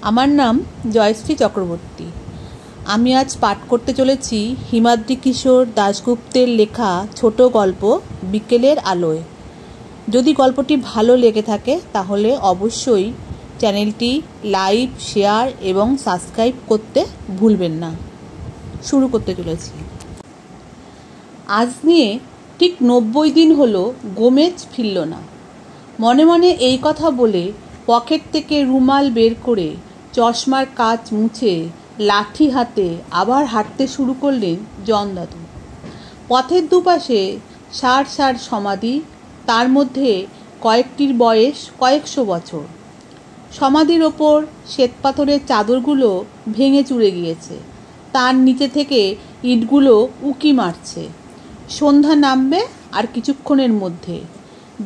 আমার নাম জয়শ্রী চক্রবর্তী। আমি আজ পাঠ করতে চলেছি হিমাদ্রি কিশোর দাশগুপ্তের লেখা ছোট গল্প বিকেলের আলোয়। যদি গল্পটি ভালো লেগে থাকে তাহলে অবশ্যই চ্যানেলটি লাইক, শেয়ার এবং সাবস্ক্রাইব করতে ভুলবেন না। শুরু করতে চলেছি। আজ নিয়ে ঠিক 90 দিন হলো গোমেজ ফিরল না। মনে মনে এই কথা বলে পকেট থেকে রুমাল বের করে চশমার কাঁচ মুছে লাঠি হাতে আবার হাঁটতে শুরু করলেন জন দাদু। পথের দুপাশে সার সার সমাধি, তার মধ্যে কয়েকটির বয়স কয়েকশো বছর। সমাধির ওপর শ্বেতপাথরের চাদরগুলো ভেঙে চুরে গিয়েছে, তার নিচে থেকে ইটগুলো উকি মারছে। সন্ধ্যা নামবে আর কিছুক্ষণের মধ্যে।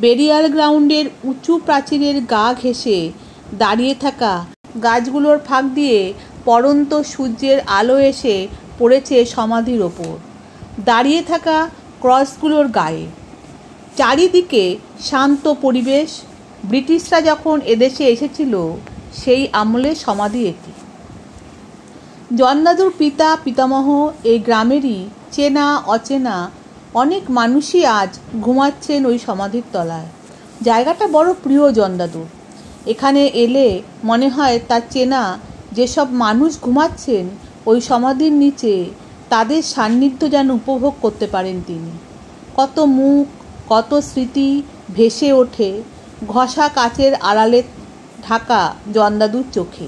বেরিয়াল গ্রাউন্ডের উঁচু প্রাচীরের গা ঘেঁষে দাঁড়িয়ে থাকা গাছগুলোর ফাঁক দিয়ে পড়ন্ত সূর্যের আলো এসে পড়েছে সমাধির ওপর, দাঁড়িয়ে থাকা ক্রসগুলোর গায়ে। চারিদিকে শান্ত পরিবেশ। ব্রিটিশরা যখন এদেশে এসেছিল সেই আমলে সমাধি এটি। জন দাদুর পিতা পিতামহ এই গ্রামেরই চেনা অচেনা অনেক মানুষই আজ ঘুমাচ্ছেন ওই সমাধির তলায়। জায়গাটা বড় প্রিয় জন দাদুর। এখানে এলে মনে হয় তার চেনা যেসব মানুষ ঘুমাচ্ছেন ওই সমাধির নিচে, তাদের সান্নিধ্য যেন উপভোগ করতে পারেন তিনি। কত মুখ, কত স্মৃতি ভেসে ওঠে ঘষা কাচের আড়ালে ঢাকা জন দাদুর চোখে।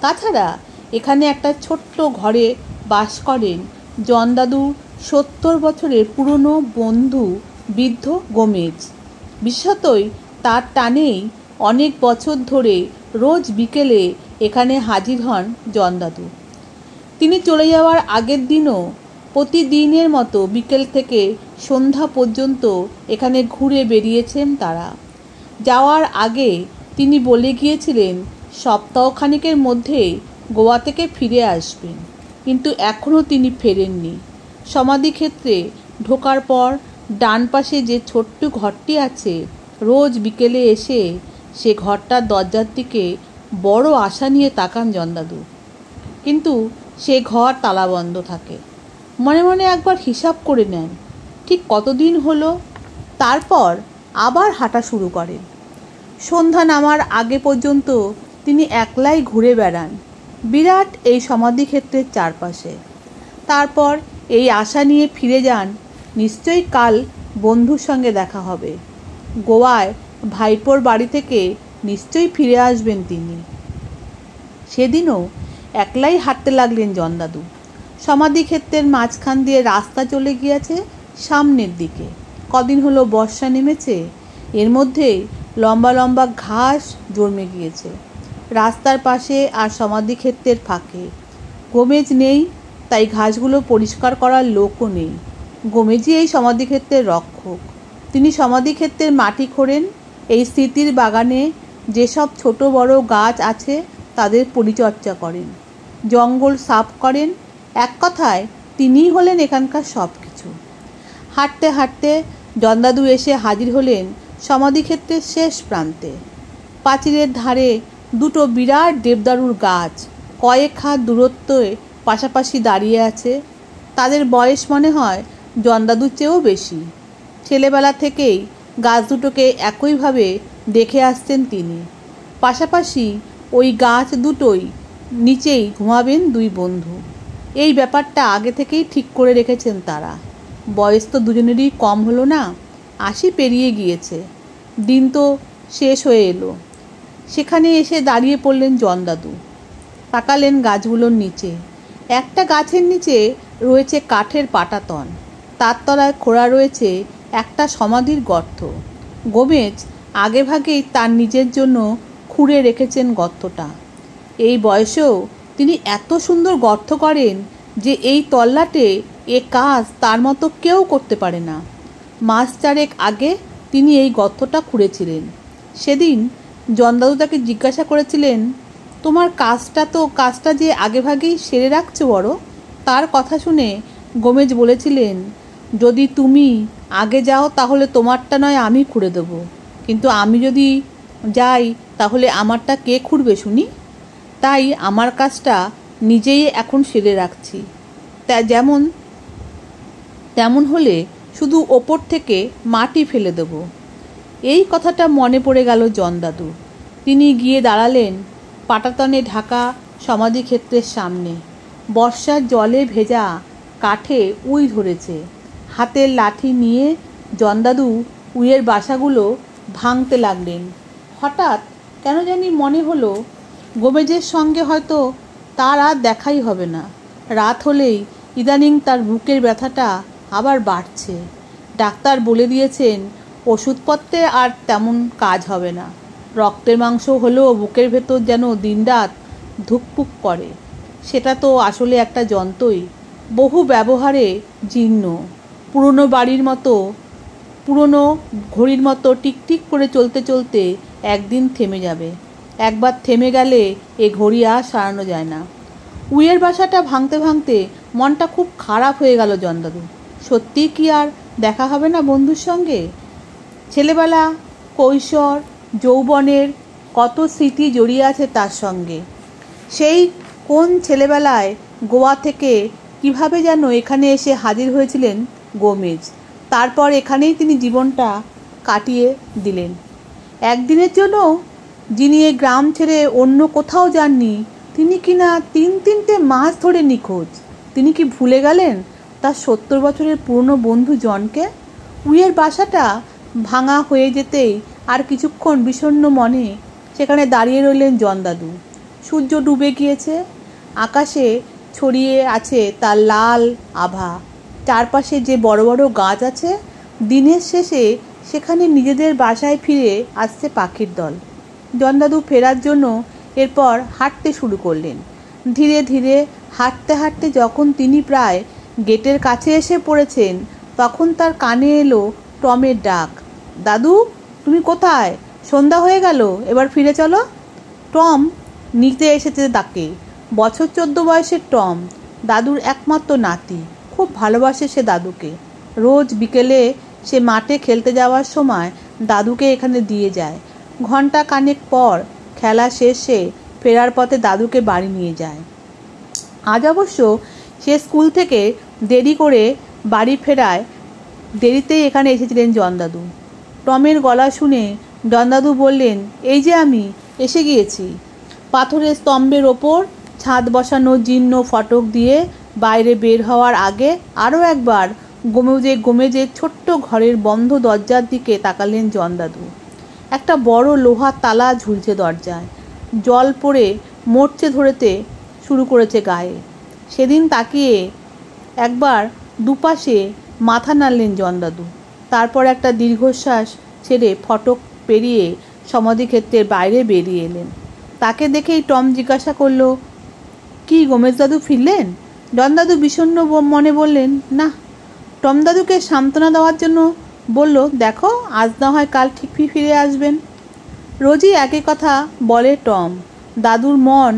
তাছাড়া এখানে একটা ছোট্ট ঘরে বাস করেন জন দাদুর 70 বছরের পুরনো বন্ধু বৃদ্ধ গোমেজ। বিশেষতই তার টানেই অনেক বছর ধরে রোজ বিকেলে এখানে হাজির হন জন দাদু। তিনি চলে যাওয়ার আগের দিনও প্রতিদিনের মতো বিকেল থেকে সন্ধ্যা পর্যন্ত এখানে ঘুরে বেরিয়েছেন তারা। যাওয়ার আগে তিনি বলে গিয়েছিলেন সপ্তাহখানেকের মধ্যেই গোয়া থেকে ফিরে আসবেন, কিন্তু এখনও তিনি ফেরেননি। সমাধিক্ষেত্রে ঢোকার পর ডান পাশে যে ছোট্ট ঘরটি আছে, রোজ বিকেলে এসে সে ঘরটার দরজার দিকে বড় আশা নিয়ে তাকান জন দাদু, কিন্তু সে ঘর তালাবন্ধ থাকে। মনে মনে একবার হিসাব করে নেন ঠিক কতদিন হলো। তারপর আবার হাঁটা শুরু করেন। সন্ধ্যা নামার আগে পর্যন্ত তিনি একলাই ঘুরে বেড়ান বিরাট এই সমাধিক্ষেত্রের চারপাশে। তারপর এই আশা নিয়ে ফিরে যান, নিশ্চয়ই কাল বন্ধুর সঙ্গে দেখা হবে। গোয়ায় ভাইপোর বাড়ি থেকে নিশ্চয়ই ফিরে আসবেন তিনি। সেদিনও একলাই হাঁটতে লাগলেন জন দাদু। সমাধিক্ষেত্রের মাঝখান দিয়ে রাস্তা চলে গিয়েছে সামনের দিকে। কদিন হলো বর্ষা নেমেছে, এর মধ্যে লম্বা লম্বা ঘাস জন্মে গিয়েছে রাস্তার পাশে আর সমাধিক্ষেত্রের ফাঁকে। গোমেজ নেই, তাই ঘাসগুলো পরিষ্কার করার লোকও নেই। গোমেজই এই সমাধিক্ষেত্রের রক্ষক। তিনি সমাধিক্ষেত্রের মাটি খোঁড়েন, এই স্মৃতির বাগানে যেসব ছোট বড় গাছ আছে তাদের পরিচর্যা করেন, জঙ্গল সাফ করেন। এক কথায় তিনিই হলেন এখানকার সব কিছু। হাঁটতে হাঁটতে জন দাদু এসে হাজির হলেন সমাধিক্ষেত্রের শেষ প্রান্তে। প্রাচীরের ধারে দুটো বিরাট দেবদারুর গাছ কয়েক হাত দূরত্বে পাশাপাশি দাঁড়িয়ে আছে। তাদের বয়স মনে হয় জন দাদুর চেয়েও বেশি। ছেলেবেলা থেকেই গাছ দুটোকে একইভাবে দেখে আসছেন তিনি। পাশাপাশি ওই গাছ দুটোই নিচেই ঘুমাবেন দুই বন্ধু। এই ব্যাপারটা আগে থেকেই ঠিক করে রেখেছেন তারা। বয়স তো দুজনেরই কম হলো না, 80 পেরিয়ে গিয়েছে। দিন তো শেষ হয়ে এলো। সেখানে এসে দাঁড়িয়ে পড়লেন জন দাদু। তাকালেন গাছগুলোর নিচে। একটা গাছের নিচে রয়েছে কাঠের পাটাতন, তার তলায় খোঁড়া রয়েছে একটা সমাধির গর্ত। গোমেজ আগেভাগেই তার নিজের জন্য খুঁড়ে রেখেছেন গর্তটা। এই বয়সেও তিনি এত সুন্দর গর্ত করেন যে এই তল্লাটে এ কাজ তার মতো কেউ করতে পারে না। মাস চারেক আগে তিনি এই গর্তটা খুঁড়েছিলেন। সেদিন জন দাদু তাকে জিজ্ঞাসা করেছিলেন, তোমার কাজটা যে আগেভাগেই সেরে রাখছো বড়। তার কথা শুনে গোমেজ বলেছিলেন, যদি তুমি আগে যাও তাহলে তোমারটা নয় আমি খুঁড়ে দেবো, কিন্তু আমি যদি যাই তাহলে আমারটা কে খুঁড়বে শুনি। তাই আমার কাজটা নিজেই এখন সেরে রাখছি। তা তেমন হলে শুধু ওপর থেকে মাটি ফেলে দেব। এই কথাটা মনে পড়ে গেল জন দাদু। তিনি গিয়ে দাঁড়ালেন পাটাতনে ঢাকা সমাধিক্ষেত্রের সামনে। বর্ষার জলে ভেজা কাঠে উই ধরেছে। হাতের লাঠি নিয়ে জন দাদু উইয়ের বাসাগুলো ভাঙতে লাগলেন। হঠাৎ কেন জানি মনে হলো গোমেজের সঙ্গে হয়তো তার আর দেখাই হবে না। রাত হলেই ইদানিং তার বুকের ব্যথাটা আবার বাড়ছে। ডাক্তার বলে দিয়েছেন ওষুধপত্রে আর তেমন কাজ হবে না। রক্তের মাংস হলেও বুকের ভেতর যেন দিনরাত ধুকপুক করে। সেটা তো আসলে একটা যন্ত্রই, বহু ব্যবহারে জীর্ণ। পুরনো ঘড়ির মতো টিকটিক করে চলতে চলতে একদিন থেমে যাবে। একবার থেমে গেলে এ ঘড়ি আর সারানো যায় না। উইয়ের বাসাটা ভাঙতে ভাঙতে মনটা খুব খারাপ হয়ে গেল জন দাদু। সত্যিই কি আর দেখা হবে না বন্ধুর সঙ্গে? ছেলেবেলা, কৈশোর, যৌবনের কত স্মৃতি জড়িয়ে আছে তার সঙ্গে। সেই কোন ছেলেবেলায় গোয়া থেকে কিভাবে যেন এখানে এসে হাজির হয়েছিলেন গোমেজ। তারপর এখানেই তিনি জীবনটা কাটিয়ে দিলেন। একদিনের জন্য যিনি এই গ্রাম ছেড়ে অন্য কোথাও যাননি, তিনি কিনা 3 মাস ধরে নিখোঁজ। তিনি কি ভুলে গেলেন তার 70 বছরের পুরনো বন্ধু জনকে? উইয়ের বাসাটা ভাঙা হয়ে যেতেই আর কিছুক্ষণ বিষণ্ণ মনে সেখানে দাঁড়িয়ে রইলেন জন দাদু। সূর্য ডুবে গিয়েছে, আকাশে ছড়িয়ে আছে তার লাল আভা। চারপাশে যে বড় বড় গাছ আছে, দিনের শেষে সেখানে নিজেদের বাসায় ফিরে আসছে পাখির দল। জন দাদু ফেরার জন্য এরপর হাঁটতে শুরু করলেন। ধীরে ধীরে হাঁটতে হাঁটতে যখন তিনি প্রায় গেটের কাছে এসে পড়েছেন, তখন তার কানে এলো টমের ডাক। দাদু, তুমি কোথায়? সন্ধ্যা হয়ে গেল, এবার ফিরে চলো। টম নিতে এসেছে তাকে। বছর 14 বয়সের টম দাদুর একমাত্র নাতি। খুব ভালোবাসে সে দাদুকে। রোজ বিকেলে সে মাঠে খেলতে যাওয়ার সময় দাদুকে এখানে দিয়ে যায়। ঘন্টা খানেক পর খেলা শেষে ফেরার পথে দাদুকে বাড়ি নিয়ে যায়। আজ অবশ্য সে স্কুল থেকে দেরি করে বাড়ি ফেরায় দেরিতেই এখানে এসেছিলেন জন দাদু। টমের গলা শুনে জন দাদু বললেন, এই যে আমি এসে গিয়েছি। পাথরের স্তম্ভের ওপর ছাদ বসানো জীর্ণ ফটক দিয়ে বাইরে বের হওয়ার আগে আরও একবার গোমেজের ছোট্ট ঘরের বন্ধ দরজার দিকে তাকালেন জন দাদু। একটা বড় লোহার তালা ঝুলছে দরজায়। জল পড়ে মরচে ধরতে শুরু করেছে গায়ে। সেদিন তাকিয়ে একবার দুপাশে মাথা নাড়লেন জন দাদু। তারপর একটা দীর্ঘশ্বাস ছেড়ে ফটক পেরিয়ে সমাধিক্ষেত্রের বাইরে বেরিয়ে এলেন। তাকে দেখেই টম জিজ্ঞাসা করলো, কি গোমেজ দাদু ফিরলেন? জন দাদু বিষণ্ণ মনে বললেন, না। টম দাদুকে সান্ত্বনা দেওয়ার জন্য বলল, দেখো, আজ না হয় কাল ঠিক ফিরে আসবেন। রোজই একই কথা বলে টম। দাদুর মন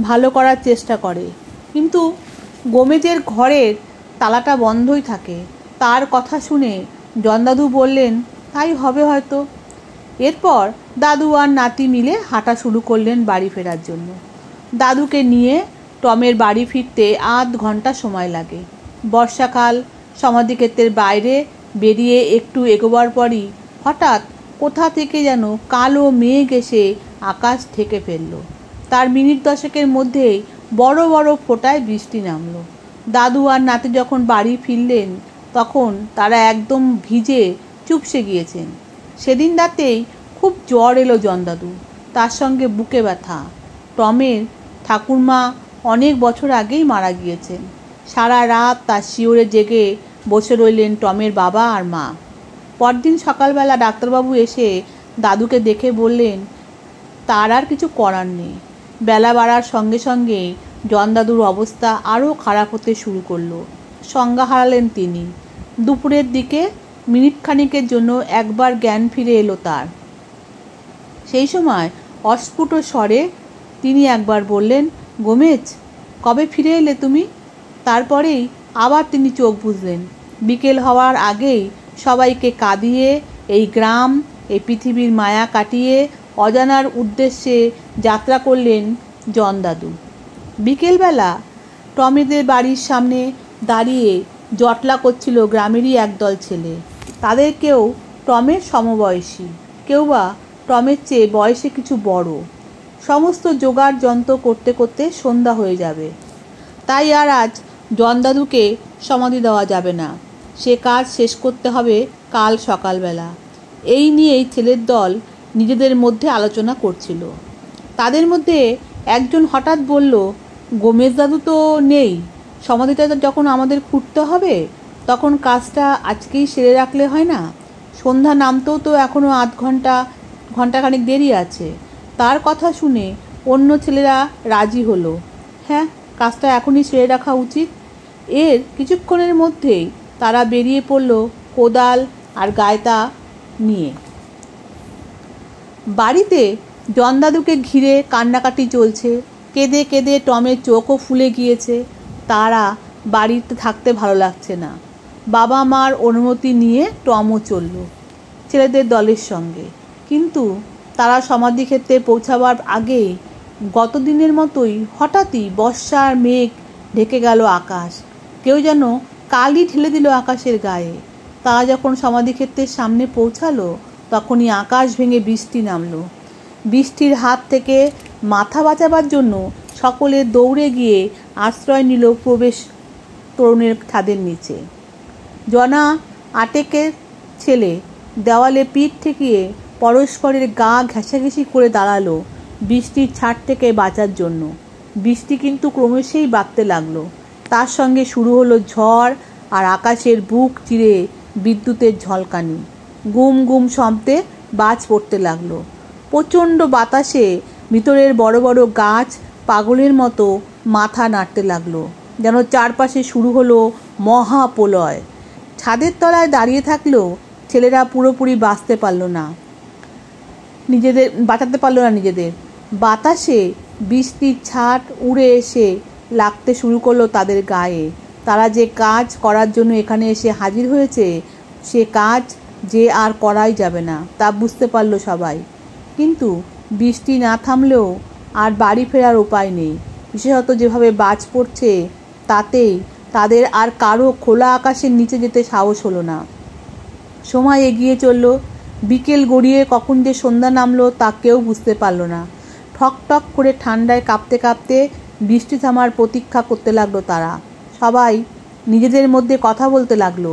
ভালো করার চেষ্টা করে, কিন্তু গোমেজের ঘরের তালাটা বন্ধই থাকে। তার কথা শুনে জন দাদু বললেন, তাই হবে হয়তো। এরপর দাদু আর নাতি মিলে হাঁটা শুরু করলেন বাড়ি ফেরার জন্য। দাদুকে নিয়ে টমের বাড়ি ফিরতে আধ ঘন্টা সময় লাগে। বর্ষাকাল। সমাধিক্ষেত্রের বাইরে বেরিয়ে একটু এগোবার পরই হঠাৎ কোথা থেকে যেন কালো মেঘ এসে আকাশ ঢেকে ফেলল। তার মিনিট 10 মধ্যেই বড় বড় ফোঁটায় বৃষ্টি নামল। দাদু আর নাতি যখন বাড়ি ফিরলেন, তখন তারা একদম ভিজে চুপসে গিয়েছেন। সেদিন রাতেই খুব জ্বর এলো জন দাদু, তার সঙ্গে বুকে ব্যথা। টমের ঠাকুরমা অনেক বছর আগেই মারা গিয়েছেন। সারা রাত তার শিওরে জেগে বসে রইলেন টমের বাবা আর মা। পরদিন সকালবেলা ডাক্তারবাবু এসে দাদুকে দেখে বললেন, তার আর কিছু করার নেই। বেলা বাড়ার সঙ্গে সঙ্গে জন দাদুর অবস্থা আরও খারাপ হতে শুরু করলো। সংজ্ঞা হারালেন তিনি। দুপুরের দিকে মিনিট খানিকের জন্য একবার জ্ঞান ফিরে এলো তার। সেই সময় অস্ফুট স্বরে তিনি একবার বললেন, গোমেজ, কবে ফিরে এলে তুমি? তারপরেই আবার তিনি চোখ বুজলেন। বিকেল হওয়ার আগেই সবাইকে কাঁদিয়ে এই গ্রাম, এই পৃথিবীর মায়া কাটিয়ে অজানার উদ্দেশ্যে যাত্রা করলেন জন দাদু। বিকেলবেলা টমেদের বাড়ির সামনে দাঁড়িয়ে জটলা করছিল গ্রামেরই একদল ছেলে। তাদের কেউ টমের সমবয়সী, কেউ বা টমের চেয়ে বয়সে কিছু বড়। সমস্ত জোগাড় যন্ত্র করতে করতে সন্ধ্যা হয়ে যাবে, তাই আর আজ জন দাদুকে সমাধি দেওয়া যাবে না। সে কাজ শেষ করতে হবে কাল সকালবেলা। এই নিয়েই ছেলের দল নিজেদের মধ্যে আলোচনা করছিল। তাদের মধ্যে একজন হঠাৎ বলল, গোমেজ দাদু তো নেই, সমাধিটা যখন আমাদের খুঁড়তে হবে তখন কাজটা আজকেই সেরে রাখলে হয় না? সন্ধ্যা নামতেও তো এখনও ঘন্টাখানেক দেরি আছে। তার কথা শুনে অন্য ছেলেরা রাজি হলো। হ্যাঁ, কাজটা এখনই সেরে রাখা উচিত। এর কিছুক্ষণের মধ্যেই তারা বেরিয়ে পড়ল কোদাল আর গায়তা নিয়ে। বাড়িতে জন দাদুকে ঘিরে কান্নাকাটি চলছে। কেঁদে কেঁদে টমের চোখও ফুলে গিয়েছে। তারা বাড়িতে থাকতে ভালো লাগছে না। বাবা মার অনুমতি নিয়ে টমও চলল ছেলেদের দলের সঙ্গে। কিন্তু তারা সমাধিক্ষেত্রে পৌঁছাবার আগেই গতদিনের মতোই হঠাৎই বর্ষার মেঘ ঢেকে গেল আকাশ। কেউ যেন কালি ঠেলে দিল আকাশের গায়ে। তারা যখন সমাধিক্ষেত্রের সামনে পৌঁছালো তখনই আকাশ ভেঙে বৃষ্টি নামলো। বৃষ্টির হাত থেকে মাথা বাঁচাবার জন্য সকলে দৌড়ে গিয়ে আশ্রয় নিল প্রবেশ তোরণের ছাদের নিচে। জনা আটেকের ছেলে দেওয়ালে পিঠ ঠেকিয়ে পরস্পরের গা ঘেঁষাঘেঁষি করে দাঁড়ালো বৃষ্টির ছাট থেকে বাঁচার জন্য। বৃষ্টি কিন্তু ক্রমশই বাড়তে লাগলো। তার সঙ্গে শুরু হলো ঝড় আর আকাশের বুক চিরে বিদ্যুতের ঝলকানি। গুম গুম শব্দে বাজ পড়তে লাগলো। প্রচণ্ড বাতাসে ভিতরের বড় বড় গাছ পাগলের মতো মাথা নাড়তে লাগলো, যেন চারপাশে শুরু হলো মহাপ্রলয়। ছাদের তলায় দাঁড়িয়ে থাকলেও ছেলেরা পুরোপুরি বাঁচাতে পারলো না নিজেদের। বাতাসে বৃষ্টির ছাট উড়ে এসে লাগতে শুরু করলো তাদের গায়ে। তারা যে কাজ করার জন্য এখানে এসে হাজির হয়েছে সে কাজ যে আর করাই যাবে না তা বুঝতে পারলো সবাই। কিন্তু বৃষ্টি না থামলেও আর বাড়ি ফেরার উপায় নেই। বিশেষত যেভাবে বাজ পড়ছে তাতেই তাদের আর কারো খোলা আকাশের নিচে যেতে সাহস হলো না। সময় এগিয়ে চলল। বিকেল গড়িয়ে কখন যে সন্ধ্যা নামলো তা কেউ বুঝতে পারল না। ঠক ঠক করে ঠান্ডায় কাঁপতে কাঁপতে বৃষ্টি থামার প্রতীক্ষা করতে লাগলো তারা। সবাই নিজেদের মধ্যে কথা বলতে লাগলো।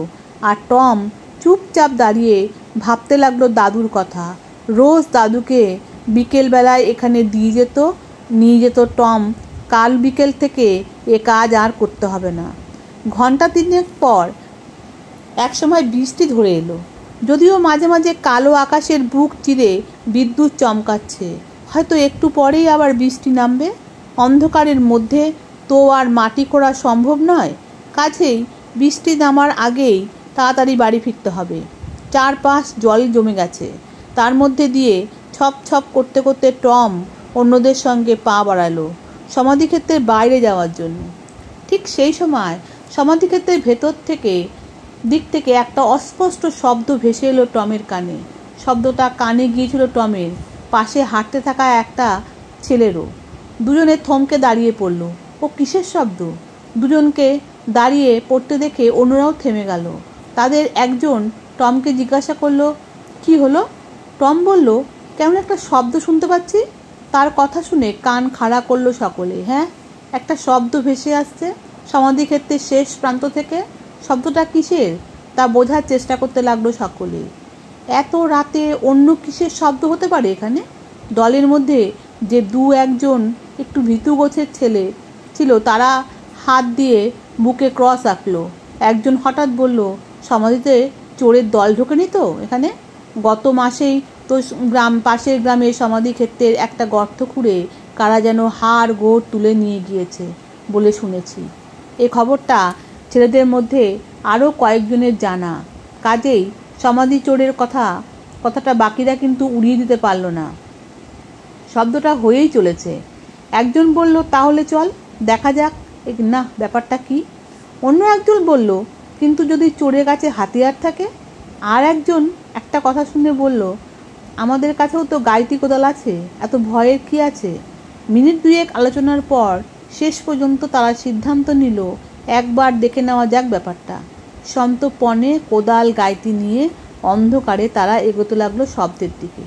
আর টম চুপচাপ দাঁড়িয়ে ভাবতে লাগলো দাদুর কথা। রোজ দাদুকে বিকেলবেলায় এখানে নিয়ে যেত টম। কাল বিকেল থেকে এ কাজ আর করতে হবে না। ঘন্টা তিনেক পর একসময় বৃষ্টি ধরে এলো। যদিও মাঝে মাঝে কালো আকাশের বুক চিরে বিদ্যুৎ চমকাচ্ছে। হয়তো একটু পরেই আবার বৃষ্টি নামবে। অন্ধকারের মধ্যে তো আর মাটি খোঁড়া সম্ভব নয়। কাছেই বৃষ্টি নামার আগেই তাড়াতাড়ি বাড়ি ফিরতে হবে। চারপাশ জল জমে গেছে। তার মধ্যে দিয়ে ছপ ছপ করতে করতে টম অন্যদের সঙ্গে পা বাড়ালো সমাধিক্ষেত্রের বাইরে যাওয়ার জন্য। ঠিক সেই সময় সমাধিক্ষেত্রের ভেতর দিক থেকে একটা অস্পষ্ট শব্দ ভেসে এলো টমের কানে। শব্দটা কানে গিয়েছিল টমের পাশে হাঁটতে থাকা একটা ছেলেরও। দুজনে থমকে দাঁড়িয়ে পড়ল। ও কিসের শব্দ? দুজনকে দাঁড়িয়ে পড়তে দেখে অন্যরাও থেমে গেল। তাদের একজন টমকে জিজ্ঞাসা করলো, কি হলো? টম বলল, কেমন একটা শব্দ শুনতে পাচ্ছি। তার কথা শুনে কান খাড়া করলো সকলে। হ্যাঁ, একটা শব্দ ভেসে আসছে সমাধিক্ষেত্রের শেষ প্রান্ত থেকে। শব্দটা কিসের তা বোঝার চেষ্টা করতে লাগলো সকলে। এত রাতে অন্য কিসের শব্দ হতে পারে এখানে? দলের মধ্যে যে একজন একটু ভীতু গোছের ছেলে ছিল তারা হাত দিয়ে বুকে ক্রস আঁকলো। একজন হঠাৎ বলল, সমাধিতে চোরের দল ঢোকেনি তো এখানে? গত মাসেই তো পাশের গ্রামে সমাধিক্ষেত্রের একটা গর্ত খুঁড়ে কারা যেন হাড় গোড় তুলে নিয়ে গিয়েছে বলে শুনেছি। এ খবরটা ছেলেদের মধ্যে আরও কয়েকজনের জানা। কাজেই সমাধি চোরের কথাটা বাকিরা কিন্তু উড়িয়ে দিতে পারল না। শব্দটা হয়েই চলেছে। একজন বলল, তাহলে চল দেখা যাক না ব্যাপারটা কি। অন্য একজন বলল, কিন্তু যদি চোরের কাছে হাতিয়ার থাকে? আর একজন একটা কথা শুনে বলল, আমাদের কাছেও তো গাইতি কোদাল আছে, এত ভয়ের কি আছে? মিনিট দুয়েক আলোচনার পর শেষ পর্যন্ত তারা সিদ্ধান্ত নিল একবার দেখে নেওয়া যাক ব্যাপারটা। সন্তর্পণে কোদাল গাইতি নিয়ে অন্ধকারে তারা এগোতে লাগলো শব্দের দিকে।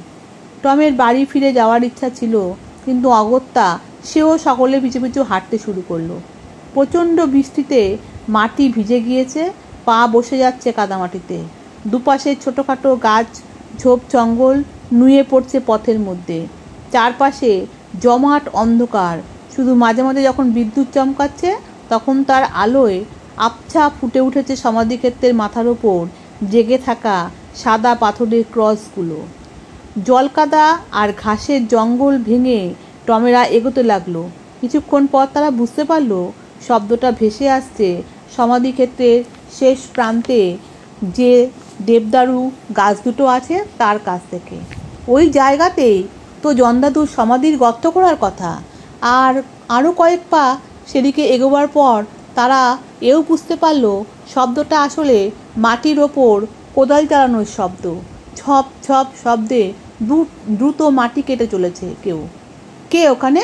টমের বাড়ি ফিরে যাওয়ার ইচ্ছা ছিল, কিন্তু অগত্যা সেও সকলে পিছু পিছু হাঁটতে শুরু করলো। প্রচণ্ড বৃষ্টিতে মাটি ভিজে গিয়েছে, পা বসে যাচ্ছে কাদামাটিতে। দুপাশে ছোটোখাটো গাছ ঝোপ জঙ্গল নুয়ে পড়ছে পথের মধ্যে। চারপাশে জমাট অন্ধকার, শুধু মাঝে মাঝে যখন বিদ্যুৎ চমকাচ্ছে তখন তার আলোয় আবছা ফুটে উঠেছে সমাধিক্ষেত্রের মাথার ওপর জেগে থাকা সাদা পাথরের ক্রসগুলো। জলকাদা আর ঘাসের জঙ্গল ভেঙে টমেরা এগোতে লাগলো। কিছুক্ষণ পর তারা বুঝতে পারল শব্দটা ভেসে আসছে সমাধিক্ষেত্রের শেষ প্রান্তে যে দেবদারু গাছ দুটো আছে তার কাছ থেকে। ওই জায়গাতেই তো জন্দাদুর সমাধির গর্ত করার কথা। আর আরও কয়েক পা সেদিকে এগোবার পর তারা এও বুঝতে পারল শব্দটা আসলে মাটির ওপর কোদাল চালানোর শব্দ। ঝপ ঝপ শব্দে দ্রুত মাটি কেটে চলেছে কেউ। কে ওখানে?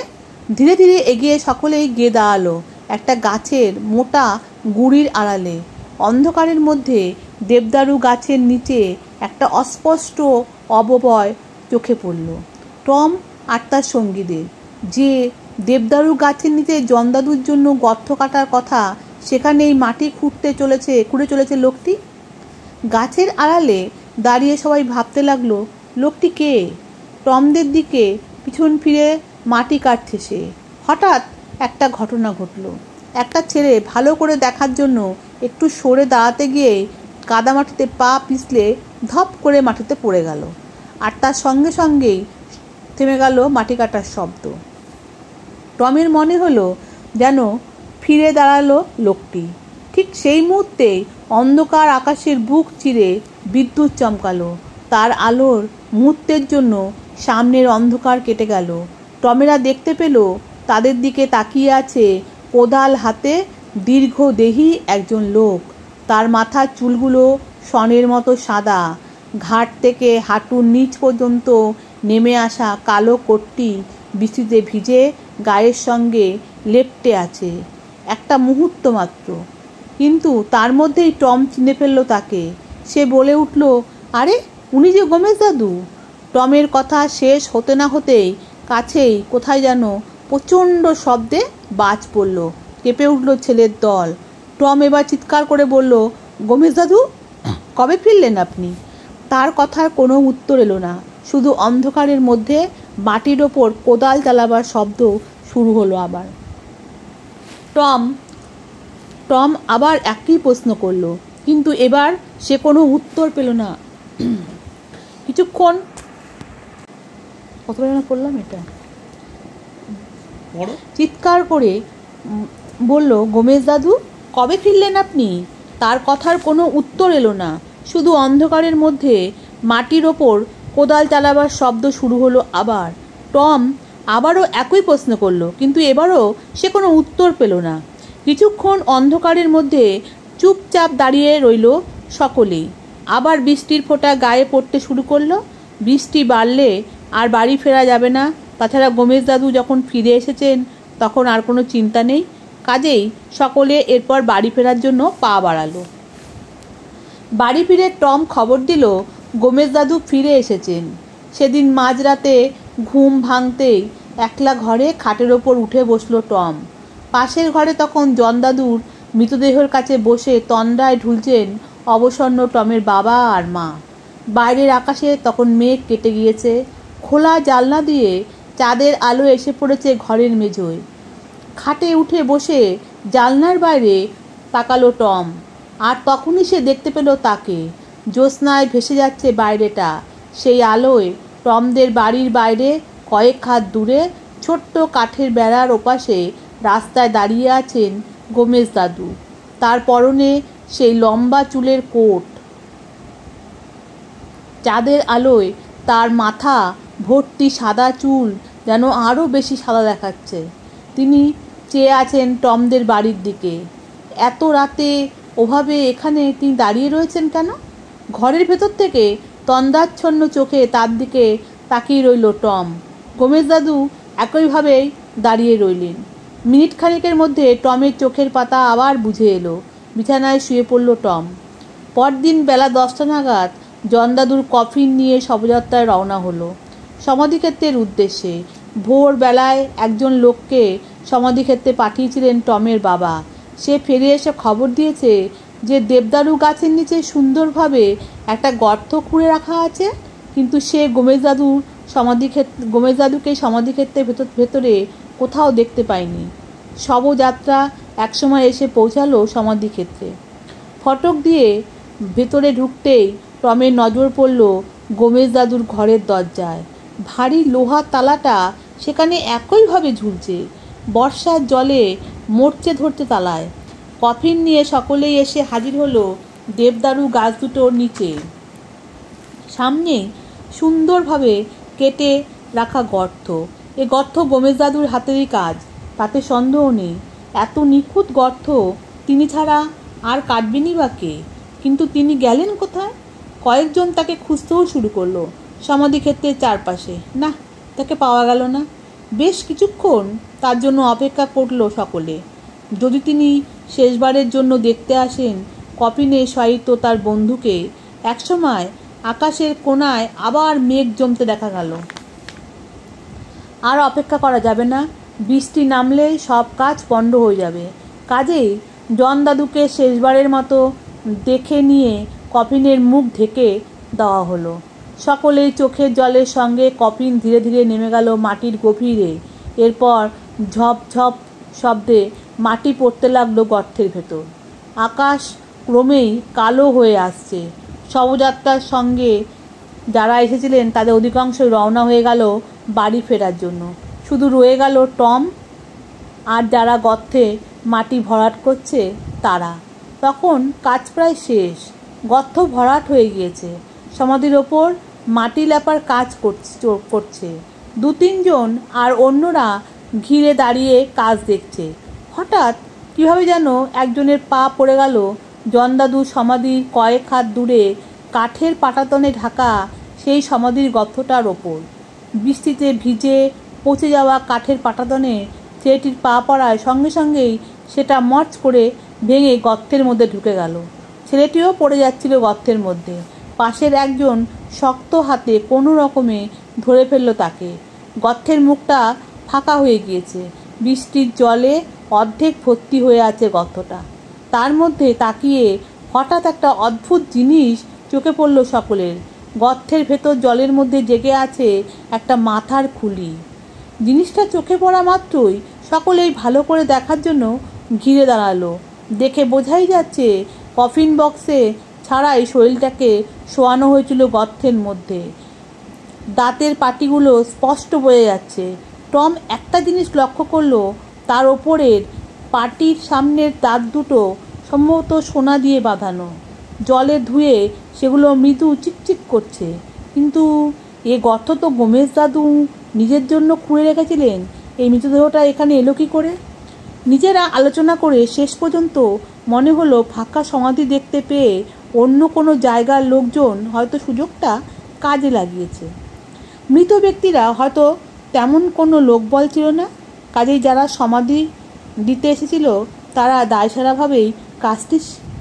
ধীরে ধীরে এগিয়ে সকলেই গিয়ে দাঁড়ালো একটা গাছের মোটা গুঁড়ির আড়ালে। অন্ধকারের মধ্যে দেবদারু গাছের নিচে একটা অস্পষ্ট অবয়ব চোখে পড়ল। টম আর তার সঙ্গীদের। যে দেবদারু গাছের নিচে জন্দাদুর জন্য গর্ত কাটার কথা, সেখানেই মাটি খুঁড়ে চলেছে লোকটি। গাছের আড়ালে দাঁড়িয়ে সবাই ভাবতে লাগলো, লোকটি কে? টমদের দিকে পিছন ফিরে মাটি কাটছে সে। হঠাৎ একটা ঘটনা ঘটল। একটা ছেলে ভালো করে দেখার জন্য একটু সরে দাঁড়াতে গিয়ে কাদামাটিতে পা পিছলে ধপ করে মাটিতে পড়ে গেল। আর তার সঙ্গে সঙ্গেই থেমে গেল মাটি কাটার শব্দ। টমের মনে হলো যেন ফিরে দাঁড়ালো লোকটি। ঠিক সেই মুহূর্তে অন্ধকার আকাশের বুক চিরে বিদ্যুৎ চমকালো। তার আলোর মুহূর্তের জন্য সামনের অন্ধকার কেটে গেল। টমেরা দেখতে পেল তাদের দিকে তাকিয়ে আছে কোদাল হাতে দীর্ঘদেহী একজন লোক। তার মাথার চুলগুলো সনের মতো সাদা। ঘাট থেকে হাঁটুর নিচ পর্যন্ত নেমে আসা কালো কোটটি বৃষ্টিতে ভিজে গায়ের সঙ্গে লেপ্টে আছে। একটা মুহূর্ত মাত্র, কিন্তু তার মধ্যেই টম চিনে ফেলল তাকে। সে বলে উঠল, আরে উনি যে গমেশ দাদু। টমের কথা শেষ হতে না হতেই কাছেই কোথায় যেন প্রচণ্ড শব্দে বাজ পড়ল। কেঁপে উঠল ছেলের দল। টম এবার চিৎকার করে বলল, গমেশ দাদু, কবে ফিরলেন আপনি? তার কথার কোনো উত্তর এলো না। শুধু অন্ধকারের মধ্যে মাটির ওপর কোদাল চালাবার শব্দ শুরু হলো আবার। টম আবার একই প্রশ্ন করল, কিন্তু এবার সে কোনো উত্তর পেল না। কিছুক্ষণ চিৎকার করে বলল, গমেশ দাদু, কবে ফিরলেন আপনি? তার কথার কোনো উত্তর এলো না। শুধু অন্ধকারের মধ্যে মাটির ওপর কোদাল চালাবার শব্দ শুরু হলো আবার। টম আবারও একই প্রশ্ন করলো, কিন্তু এবারও সে কোনো উত্তর পেল না। কিছুক্ষণ অন্ধকারের মধ্যে চুপচাপ দাঁড়িয়ে রইল সকলেই। আবার বৃষ্টির ফোঁটা গায়ে পড়তে শুরু করলো। বৃষ্টি বাড়লে আর বাড়ি ফেরা যাবে না। তাছাড়া গমেশ দাদু যখন ফিরে এসেছেন তখন আর কোনো চিন্তা নেই। কাজেই সকলে এরপর বাড়ি ফেরার জন্য পা বাড়ালো। বাড়ি ফিরে টম খবর দিল গমেশ দাদু ফিরে এসেছেন। সেদিন মাঝরাতে ঘুম ভাঙতেই একলা ঘরে খাটের ওপর উঠে বসলো টম। পাশের ঘরে তখন জন্দাদুর মৃতদেহের কাছে বসে তন্দ্রায় ঢুলছেন অবসন্ন টমের বাবা আর মা। বাইরের আকাশে তখন মেঘ কেটে গিয়েছে। খোলা জানলা দিয়ে চাঁদের আলো এসে পড়েছে ঘরের মেঝোয়। খাটে উঠে বসে জানলার বাইরে তাকালো টম। আর তখনই সে দেখতে পেল তাকে। জ্যোৎস্নায় ভেসে যাচ্ছে বাইরেটা। সেই আলোয় টমদের বাড়ির বাইরে কয়েক হাত দূরে ছোট্ট কাঠের বেড়ার ওপাশে রাস্তায় দাঁড়িয়ে আছেন গমেশ দাদু। তার পরনে সেই লম্বা চুলের কোট। চাঁদের আলোয় তার মাথা ভর্তি সাদা চুল যেন আরও বেশি সাদা দেখাচ্ছে। তিনি চেয়ে আছেন টমদের বাড়ির দিকে। এত রাতে ওভাবে এখানে তিনি দাঁড়িয়ে রয়েছেন কেন? ঘরের ভেতর থেকে তন্দ্রাচ্ছন্ন চোখে তার দিকে তাকিয়ে রইল টম। গমেশ দাদু একইভাবেই দাঁড়িয়ে রইলেন। মিনিট খানিকের মধ্যে টমের চোখের পাতা আবার বুঝে এলো। বিছানায় শুয়ে পড়ল টম। পরদিন বেলা 10টা নাগাদ জনদাদুর কফিন নিয়ে শবযাত্রায় রওনা হলো সমাধিক্ষেত্রের উদ্দেশ্যে। ভোরবেলায় একজন লোককে সমাধিক্ষেত্রে পাঠিয়েছিলেন টমের বাবা। সে ফিরে এসে খবর দিয়েছে যে দেবদারু গাছের নিচে সুন্দরভাবে একটা গর্ত খুঁড়ে রাখা আছে, কিন্তু সে গোমেজ দাদুকে সমাধিক্ষেত্রের ভেতরে কোথাও দেখতে পায়নি। শবযাত্রা একসময় এসে পৌঁছালো সমাধিক্ষেত্রে। ফটক দিয়ে ভেতরে ঢুকতেই টমের নজর পড়ল গোমেজ দাদুর ঘরের দরজায়। ভারী লোহার তালাটা সেখানে একইভাবে ঝুলছে, বর্ষার জলে মরচে ধরতে তালায়। কফিন নিয়ে সকলেই এসে হাজির হলো দেবদারু গাছ দুটোর নিচে। সামনে সুন্দরভাবে কেটে রাখা গর্ত। এ গর্ত গোমেজ দাদুর হাতেরই কাজ, তাতে সন্দেহ নেই। এত নিখুঁত গর্ত তিনি ছাড়া আর কাটবেনই বা কে? কিন্তু তিনি গেলেন কোথায়? কয়েকজন তাকে খুঁজতেও শুরু করলো সমাধিক্ষেত্রের চারপাশে। না, তাকে পাওয়া গেল না। বেশ কিছুক্ষণ তার জন্য অপেক্ষা করলো সকলে। যদি তিনি শেষবারের জন্য দেখতে আসেন কফিনে শয়িত তার বন্ধুকে। একসময় আকাশের কোণায় আবার মেঘ জমতে দেখা গেল। আর অপেক্ষা করা যাবে না, বৃষ্টি নামলে সব কাজ পণ্ড হয়ে যাবে। কাজেই জন দাদুকে শেষবারের মতো দেখে নিয়ে কফিনের মুখ ঢেকে দেওয়া হলো। সকলেই চোখের জলের সঙ্গে কফিন ধীরে ধীরে নেমে গেল মাটির গভীরে। এরপর ঝপ ঝপ শব্দে মাটি পড়তে লাগলো গর্তের ভেতর। আকাশ ক্রমেই কালো হয়ে আসছে। শবযাত্রার সঙ্গে যারা এসেছিলেন তাদের অধিকাংশই রওনা হয়ে গেল বাড়ি ফেরার জন্য। শুধু রয়ে গেল টম আর যারা গর্তে মাটি ভরাট করছে তারা। তখন কাজ প্রায় শেষ। গর্ত ভরাট হয়ে গিয়েছে। সমাধির ওপর মাটি লেপার কাজ করছে 2-3 জন, আর অন্যরা ঘিরে দাঁড়িয়ে কাজ দেখছে। হঠাৎ কীভাবে যেন একজনের পা পড়ে গেল জনদাদুর সমাধির কয়েক হাত দূরে কাঠের পাটাতনে ঢাকা সেই সমাধির গর্তটার ওপর। বৃষ্টিতে ভিজে পচে যাওয়া কাঠের পাটাতনে ছেলেটির পা পড়ায় সঙ্গে সঙ্গেই সেটা মর্চ করে ভেঙে গর্তের মধ্যে ঢুকে গেল। ছেলেটিও পড়ে যাচ্ছিল গর্তের মধ্যে। পাশের একজন শক্ত হাতে কোনো রকমে ধরে ফেলল তাকে। গর্তের মুখটা ফাঁকা হয়ে গিয়েছে। বৃষ্টির জলে অর্ধেক ভর্তি হয়ে আছে গর্তটা। তার মধ্যে তাকিয়ে হঠাৎ একটা অদ্ভুত জিনিস চোখে পড়ল সকলের। গর্তের ভেতর জলের মধ্যে জেগে আছে একটা মাথার খুলি। জিনিসটা চোখে পড়া মাত্রই সকলেই ভালো করে দেখার জন্য ঘিরে দাঁড়ালো। দেখে বোঝাই যাচ্ছে কফিন বক্সে ছাড়াই শরীরটাকে শোয়ানো হয়েছিল গর্তের মধ্যে। দাঁতের পাটিগুলো স্পষ্ট বোঝা যাচ্ছে। টম একটা জিনিস লক্ষ্য করলো, তার ওপরের পাটির সামনের দাঁত দুটো সম্ভবত সোনা দিয়ে বাঁধানো। জলে ধুয়ে সেগুলো মৃদু চিকচিক করছে। কিন্তু এ গর্ত তো গোমেজ দাদু নিজের জন্য খুঁড়ে রেখেছিলেন। এই মৃতদেহটা এখানে এলো কী করে? নিজেরা আলোচনা করে শেষ পর্যন্ত মনে হলো ফাঁকা সমাধি দেখতে পেয়ে অন্য কোনো জায়গার লোকজন হয়তো সুযোগটা কাজে লাগিয়েছে। মৃত ব্যক্তিরা হয়তো তেমন কোনো লোকবল ছিল না। কাজেই যারা সমাধি দিতে এসেছিল তারা দায়সারাভাবেই কাজটি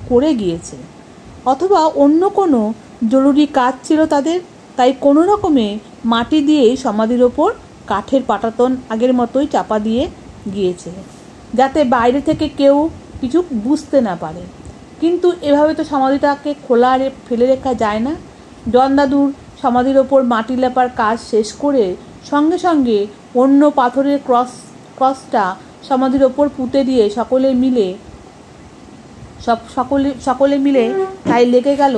করে গিয়েছে। অথবা অন্য কোনো জরুরি কাজ ছিল তাদের, তাই কোনো রকমে মাটি দিয়েই সমাধির ওপর কাঠের পাটাতন আগের মতোই চাপা দিয়ে গিয়েছে, যাতে বাইরে থেকে কেউ কিছু বুঝতে না পারে। কিন্তু এভাবে তো সমাধিটাকে খোলা ফেলে রেখা যায় না। জনদাদুর সমাধির ওপর মাটি লেপার কাজ শেষ করে সঙ্গে সঙ্গে অন্য পাথরের ক্রসটা সমাধির ওপর পুঁতে দিয়ে সকলে মিলে তাই লেগে গেল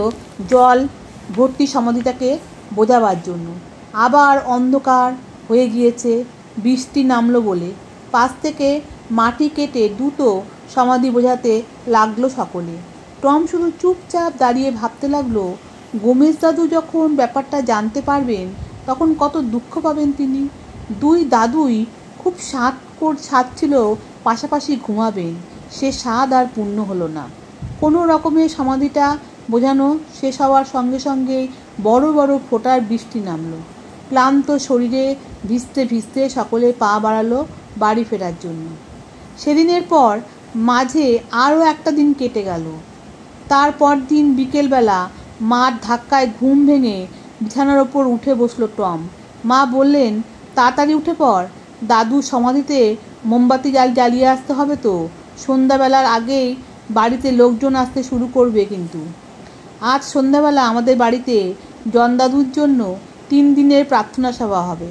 জল ভর্তি সমাধিটাকে বোঝাবার জন্য। আবার অন্ধকার হয়ে গিয়েছে বৃষ্টি নামলো বলে। পাশ থেকে মাটি কেটে দুটো সমাধি বোঝাতে লাগলো সকলে। টম শুধু চুপচাপ দাঁড়িয়ে ভাবতে লাগলো, গোমেজ দাদু যখন ব্যাপারটা জানতে পারবেন তখন কত দুঃখ পাবেন তিনি। দুই দাদুই খুব স্বাদ ছিল পাশাপাশি ঘুমাবেন। সে স্বাদ আর পূর্ণ হলো না। কোনো রকমের সমাধিটা বোঝানো শেষ হওয়ার সঙ্গে সঙ্গে বড় বড় ফোঁটার বৃষ্টি নামলো। ক্লান্ত শরীরে ভিজতে ভিজতে সকলে পা বাড়ালো বাড়ি ফেরার জন্য। সেদিনের পর মাঝে আরও একটা দিন কেটে গেল। তারপর দিন বিকেলবেলা মার ধাক্কায় ঘুম ভেঙে বিছানার ওপর উঠে বসলো টম। মা বললেন, তাড়াতাড়ি উঠে পড়, দাদু সমাধিতে মোমবাতি জ্বালিয়ে আসতে হবে তো, সন্ধ্যাবেলার আগেই বাড়িতে লোকজন আসতে শুরু করবে কিন্তু। আজ সন্ধ্যাবেলা আমাদের বাড়িতে জন দাদুর জন্য 3 দিনের প্রার্থনা সভা হবে।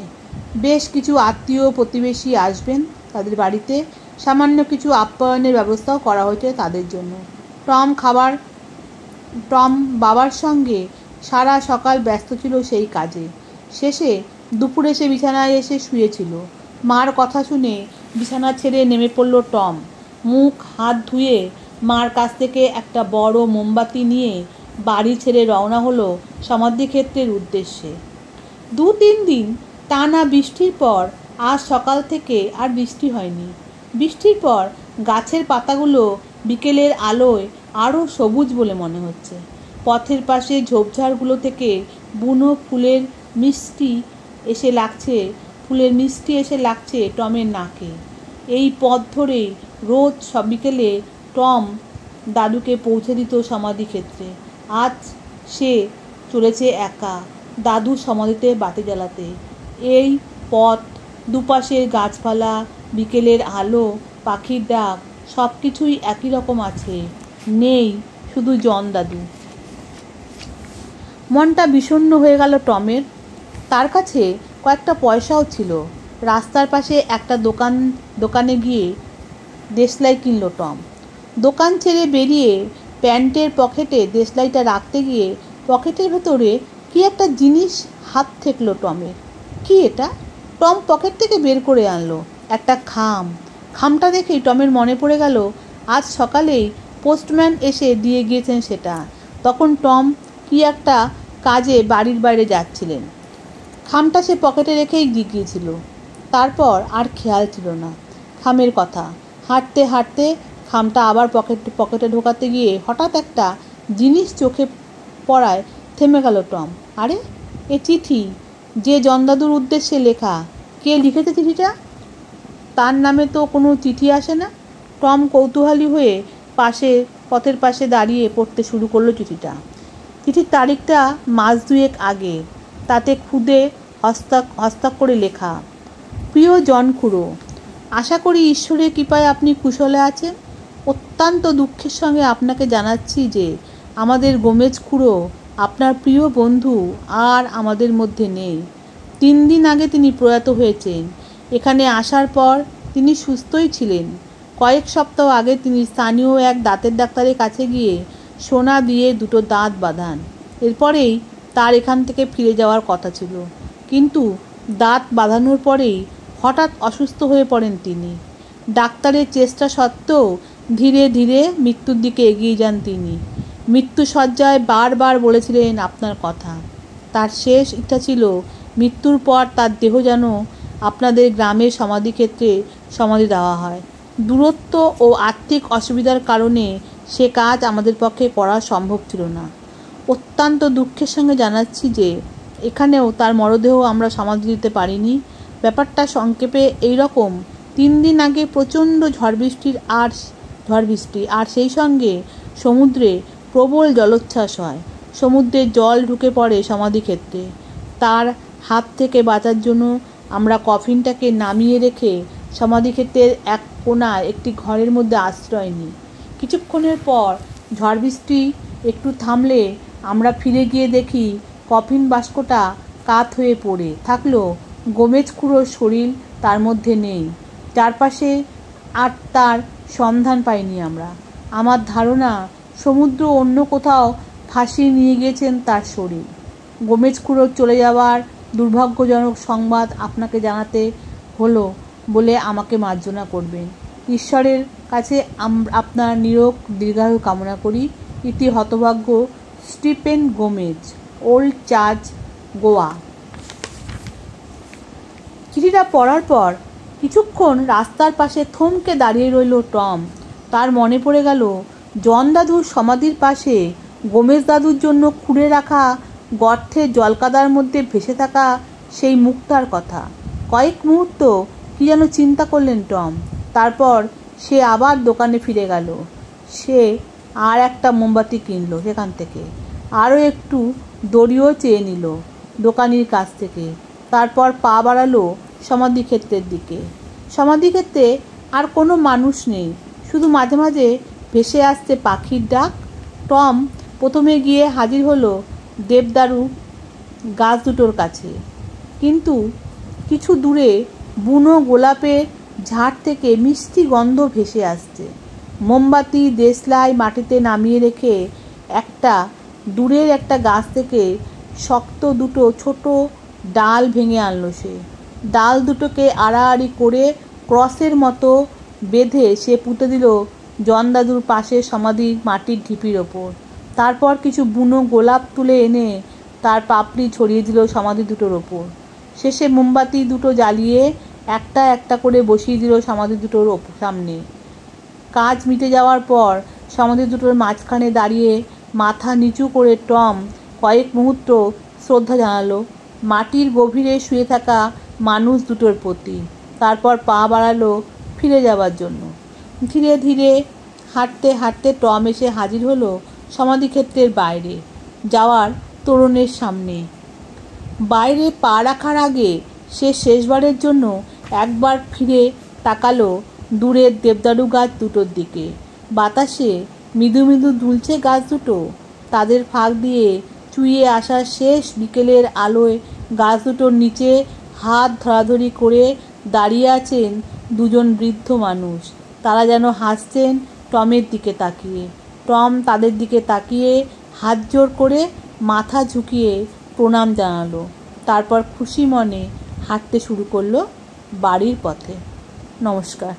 বেশ কিছু আত্মীয় প্রতিবেশী আসবেন তাদের বাড়িতে, সামান্য কিছু আপ্যায়নের ব্যবস্থাও করা হয়েছে তাদের জন্য। টম বাবার সঙ্গে সারা সকাল ব্যস্ত ছিল সেই কাজে। শেষে দুপুরে সে বিছানায় এসে শুয়েছিল। মার কথা শুনে বিছানা ছেড়ে নেমে পড়ল টম। মুখ হাত ধুয়ে মার কাছ থেকে একটা বড় মোমবাতি নিয়ে বাড়ি ছেড়ে রওনা হলো সমাধিক্ষেত্রের উদ্দেশ্যে। 2-3 দিন টানা বৃষ্টির পর আজ সকাল থেকে আর বৃষ্টি হয়নি। বৃষ্টির পর গাছের পাতাগুলো বিকেলের আলোয় আরও সবুজ বলে মনে হচ্ছে। পথের পাশে ঝোপঝাড়গুলো থেকে বুনো ফুলের মিষ্টি এসে লাগছে টমের নাকে। এই পথ ধরে রোজ সব বিকেলে টম দাদুকে পৌঁছে দিত সমাধিক্ষেত্রে। আজ সে চলেছে একা দাদুর সমাধিতে বাতি জ্বালাতে। এই পথ, দুপাশের গাছপালা, বিকেলের আলো, পাখির ডাক, সব কিছুই একই রকম আছে। নেই শুধু জন দাদু। মনটা বিষণ্ণ হয়ে গেল টমের। তার কাছে কয়েকটা পয়সাও ছিল। রাস্তার পাশে একটা দোকানে গিয়ে দেশলাই কিনল টম। দোকান ছেড়ে বেরিয়ে প্যান্টের পকেটে দেশলাইটা রাখতে গিয়ে পকেটের ভেতরে কি একটা জিনিস হাত ঠেকল টমের। কি এটা? টম পকেট থেকে বের করে আনলো একটা খাম। খামটা দেখেই টমের মনে পড়ে গেল আজ সকালেই পোস্টম্যান এসে দিয়ে গিয়েছেন সেটা। তখন টম কি একটা কাজে বাড়ির বাইরে যাচ্ছিলেন। খামটা সে পকেটে রেখেই গিয়েছিল। তারপর আর খেয়াল ছিল না খামের কথা। হাঁটতে হাঁটতে খামটা আবার পকেটে ঢোকাতে গিয়ে হঠাৎ একটা জিনিস চোখে পড়ায় থেমে গেল টম। আরে, এ চিঠি, যে জনদাদুর উদ্দেশ্যে লেখা। কে লিখেছে চিঠিটা? তার নামে তো কোনো চিঠি আসে না। টম কৌতূহলী হয়ে পথের পাশে দাঁড়িয়ে পড়তে শুরু করলো চিঠিটা। চিঠির তারিখটা মাস 2 আগে। তাতে খুদে হস্তাক্ষরে লেখা, প্রিয় জন খুড়ো, আশা করি ঈশ্বরের কৃপায় আপনি কুশলে আছেন। অত্যন্ত দুঃখের সঙ্গে আপনাকে জানাচ্ছি যে আমাদের গোমেজ খুড়ো, আপনার প্রিয় বন্ধু, আর আমাদের মধ্যে নেই। 3 দিন আগে তিনি প্রয়াত হয়েছেন। এখানে আসার পর তিনি সুস্থই ছিলেন। কয়েক সপ্তাহ আগে তিনি স্থানীয় এক দাঁতের ডাক্তারের কাছে গিয়ে সোনা দিয়ে 2টো দাঁত বাঁধান। এরপরেই তার এখান থেকে ফিরে যাওয়ার কথা ছিল, কিন্তু দাঁত বাঁধানোর পরেই হঠাৎ অসুস্থ হয়ে পড়েন তিনি। ডাক্তারের চেষ্টা সত্ত্বেও ধীরে ধীরে মৃত্যুর দিকে এগিয়ে যান তিনি। মৃত্যুশয্যায় বারবার বলেছিলেন আপনার কথা। তার শেষ ইচ্ছা ছিল মৃত্যুর পর তার দেহ যেন আপনাদের গ্রামের সমাধিক্ষেত্রে সমাধি দেওয়া হয়। দূরত্ব ও আর্থিক অসুবিধার কারণে সে কাজ আমাদের পক্ষে করা সম্ভব ছিল না। অত্যন্ত দুঃখের সঙ্গে জানাচ্ছি যে এখানেও তার মরদেহ আমরা সমাধি দিতে পারিনি। ব্যাপারটা সংক্ষেপে এই রকম, 3 দিন আগে প্রচণ্ড ঝড় বৃষ্টি আর সেই সঙ্গে সমুদ্রে প্রবল জলোচ্ছ্বাস হয়। সমুদ্রের জল ঢুকে পড়ে সমাধিক্ষেত্রে। তার হাত থেকে বাঁচার জন্য আমরা কফিনটাকে নামিয়ে রেখে সমাধিক্ষেত্রের এক কোণায় একটি ঘরের মধ্যে আশ্রয় নিই। কিছুক্ষণের পর ঝড় বৃষ্টি একটু থামলে আমরা ফিরে গিয়ে দেখি কফিন বাস্কটা কাত হয়ে পড়ে থাকলেও গোমেজ খুড়োর শরীর তার মধ্যে নেই। চারপাশে আর তার সন্ধান পাইনি আমরা। আমার ধারণা সমুদ্র অন্য কোথাও ভাসিয়ে নিয়ে গিয়েছেন তার শরীর। গোমেজ খুড়োর চলে যাওয়ার দুর্ভাগ্যজনক সংবাদ আপনাকে জানাতে হলো বলে আমাকে মার্জনা করবেন। ঈশ্বরের কাছে আপনার নিরোগ দীর্ঘায়ু কামনা করি। ইতি হতভাগ্য স্টিফেন গোমেজ, ওল্ড চার্চ, গোয়া। চিঠিটা পড়ার পর কিছুক্ষণ রাস্তার পাশে থমকে দাঁড়িয়ে রইল টম। তার মনে পড়ে গেল জন দাদুর সমাধির পাশে গোমেজ দাদুর জন্য খুঁড়ে রাখা গর্তের জলকাদার মধ্যে ভেসে থাকা সেই মুখটার কথা। কয়েক মুহূর্ত কি যেন চিন্তা করলেন টম। তারপর সে আবার দোকানে ফিরে গেল। সে আর একটা মোমবাতি কিনলো সেখান থেকে, আরও একটু দড়িও চেয়ে নিল দোকানির কাছ থেকে। তারপর পা বাড়ালো সমাধিক্ষেত্রের দিকে। সমাধিক্ষেত্রে আর কোনো মানুষ নেই, শুধু মাঝে মাঝে ভেসে আসছে পাখির ডাক। টম প্রথমে গিয়ে হাজির হলো দেবদারু গাছ দুটোর কাছে। কিন্তু কিছু দূরে বুনো গোলাপের ঝাড় থেকে মিষ্টি গন্ধ ভেসে আসছে। মোমবাতি দেশলাই মাটিতে নামিয়ে রেখে দূরের একটা গাছ থেকে শক্ত দুটো ছোট ডাল ভেঙে আনলো সে। ডাল দুটোকে আড়াআড়ি করে ক্রসের মতো বেঁধে সে পুঁতে দিল জনদাদুর পাশে সমাধির মাটির ঢিপির ওপর। তারপর কিছু বুনো গোলাপ তুলে এনে তার পাপড়ি ছড়িয়ে দিল সমাধি দুটোর ওপর। শেষে মোমবাতি দুটো জ্বালিয়ে একটা একটা করে বসিয়ে দিল সমাধি দুটোর সামনে। কাজ মিটে যাওয়ার পর সমাধি দুটোর মাঝখানে দাঁড়িয়ে মাথা নিচু করে টম কয়েক মুহূর্ত শ্রদ্ধা জানালো মাটির গভীরে শুয়ে থাকা মানুষ দুটোর প্রতি। তারপর পা বাড়ালো ফিরে যাওয়ার জন্য। ধীরে ধীরে হাঁটতে হাঁটতে টম এসে হাজির হলো সমাধিক্ষেত্রের বাইরে যাওয়ার তোরণের সামনে। বাইরে পা রাখার আগে সে শেষবারের জন্য একবার ফিরে তাকালো দূরের দেবদারু গাছ দুটোর দিকে। বাতাসে মৃদু মৃদু দুলছে গাছ দুটো। তাদের ফাঁক দিয়ে চুইয়ে আসা শেষ বিকেলের আলোয় গাছ দুটোর নিচে হাত ধরাধরি করে দাঁড়িয়ে আছেন দুজন বৃদ্ধ মানুষ। তারা যেন হাসছেন টমের দিকে তাকিয়ে। টম তাদের দিকে তাকিয়ে হাত জোড় করে মাথা ঝুঁকিয়ে প্রণাম জানালো। তারপর খুশি মনে হাঁটতে শুরু করলো বাড়ির পথে। নমস্কার।